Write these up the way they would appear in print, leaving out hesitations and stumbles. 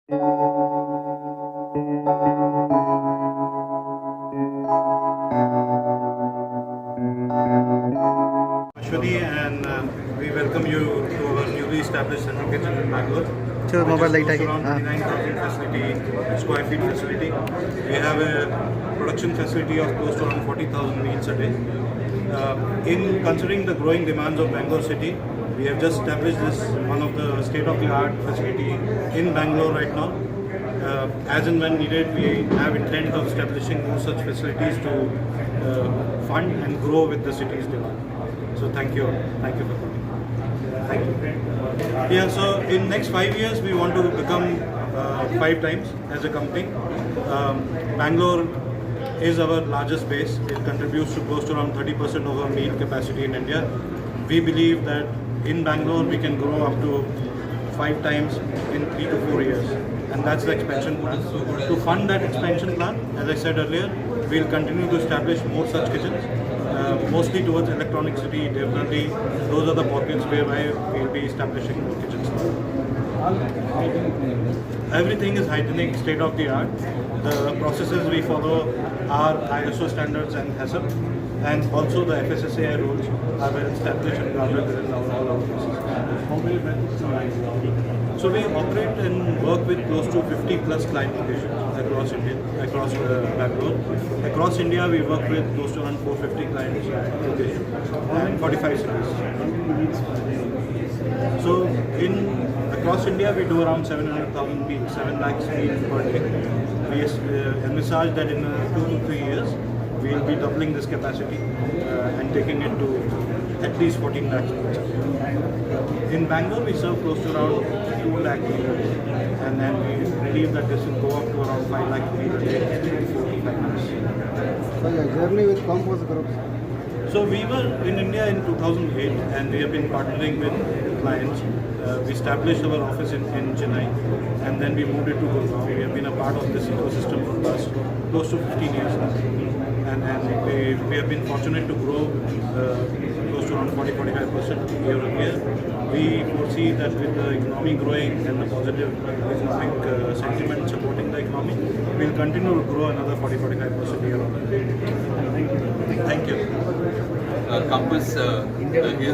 Ashwini, and we welcome you to our newly established central kitchen in Bangalore. चलो mobile light Which is आएगी. close to around 39,000 facility, square feet facility. We have a production facility of close to around 40,000 meals a day. In considering the growing demands of Bangalore city, we have just established this one of the state-of-the-art facility in Bangalore right now. As and when needed, we have intent of establishing more such facilities to fund and grow with the city's demand. So thank you for coming. Thank you. Yeah, so in next 5 years, we want to become 5 times as a company. Bangalore is our largest base. It contributes to close to around 30% of our meal capacity in India. We believe that in Bangalore, we can grow up to 5 times in 3 to 4 years. And that's the expansion plan. To fund that expansion plan, as I said earlier, we'll continue to establish more such kitchens, mostly towards Electronic City, definitely. Those are the pockets whereby we'll be establishing more kitchens. Everything is hygienic, state of the art. The processes we follow are ISO standards and HACCP, and also the FSSAI rules are well established and grounded within all our processes. So we operate and work with close to 50 plus client locations across India, across Bangalore. Across India, we work with close to around 450 clients locations and 45 cities. So across India, we do around 700,000 meals, 7 lakhs meals per day. We envisage that in 2 to 3 years, we will be doubling this capacity and taking it to at least 14 lakhs meals. In Bangalore, we serve close to around 2 lakh meals, and then we believe that this will go up to around 5 lakh meals a day in 4 to 5 years. So your journey with Compose Group. So we were in India in 2008, and we have been partnering with clients. We established our office in Chennai, and then we moved it to Gurgaon. We have been a part of this ecosystem for the last close to 15 years now. And we have been fortunate to grow close to around 40-45% year on year. We foresee that with the economy growing and the positive economic sentiment supporting the economy, we will continue to grow another 40-45% year on year. Thank you. Compass is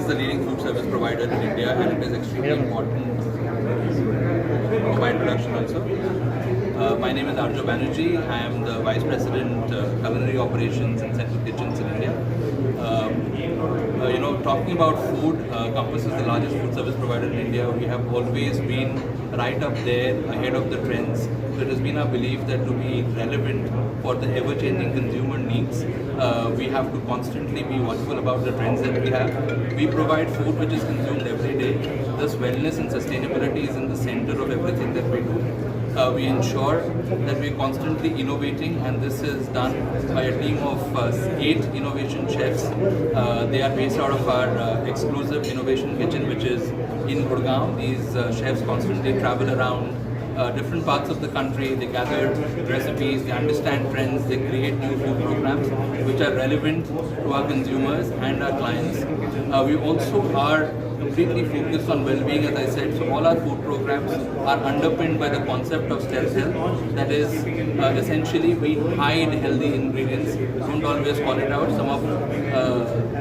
the leading food service provider in India, and it is extremely important for my introduction also. My name is Arjo Banerjee. I am the Vice President Culinary Operations and Central Kitchens in India. Talking about food, Compass is the largest food service provider in India. We have always been right up there, ahead of the trends. So it has been our belief that to be relevant for the ever-changing consumer needs, we have to constantly be watchful about the trends that we have. We provide food which is consumed every day. Thus, wellness and sustainability is in the center of everything that we do. We ensure that we are constantly innovating, and this is done by a team of 8 innovation chefs. They are based out of our exclusive innovation kitchen, which is in Gurgaon. These chefs constantly travel around different parts of the country. They gather recipes, they understand trends, they create new food programs which are relevant to our consumers and our clients. We also are completely focused on well-being, as I said. So all our food programs are underpinned by the concept of stealth health. That is, essentially we hide healthy ingredients, don't always call it out. Some of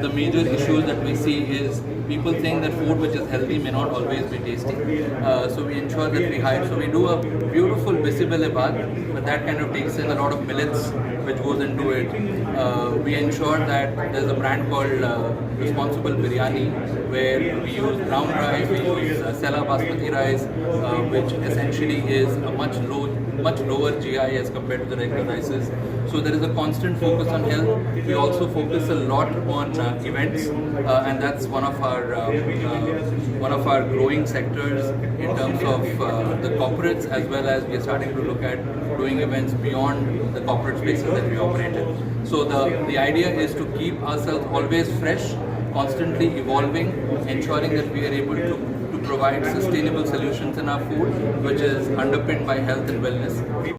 the major issues that we see is people think that food which is healthy may not always be tasty. So we ensure that we hide. So we do a beautiful bisibele bath, but that kind of takes in a lot of millets which goes into it. We ensure that there's a brand called Responsible Biryani, where we use brown rice, we use Sela Basmati rice, which essentially is a much lower GI as compared to the regular rices. So there is a constant focus on health. We also focus a lot on events, and that's one of our growing sectors in terms of the corporates, as well as we are starting to look at doing events beyond the corporate spaces that we operate in. So the idea is to keep ourselves always fresh, constantly evolving, ensuring that we are able to provide sustainable solutions in our food, which is underpinned by health and wellness.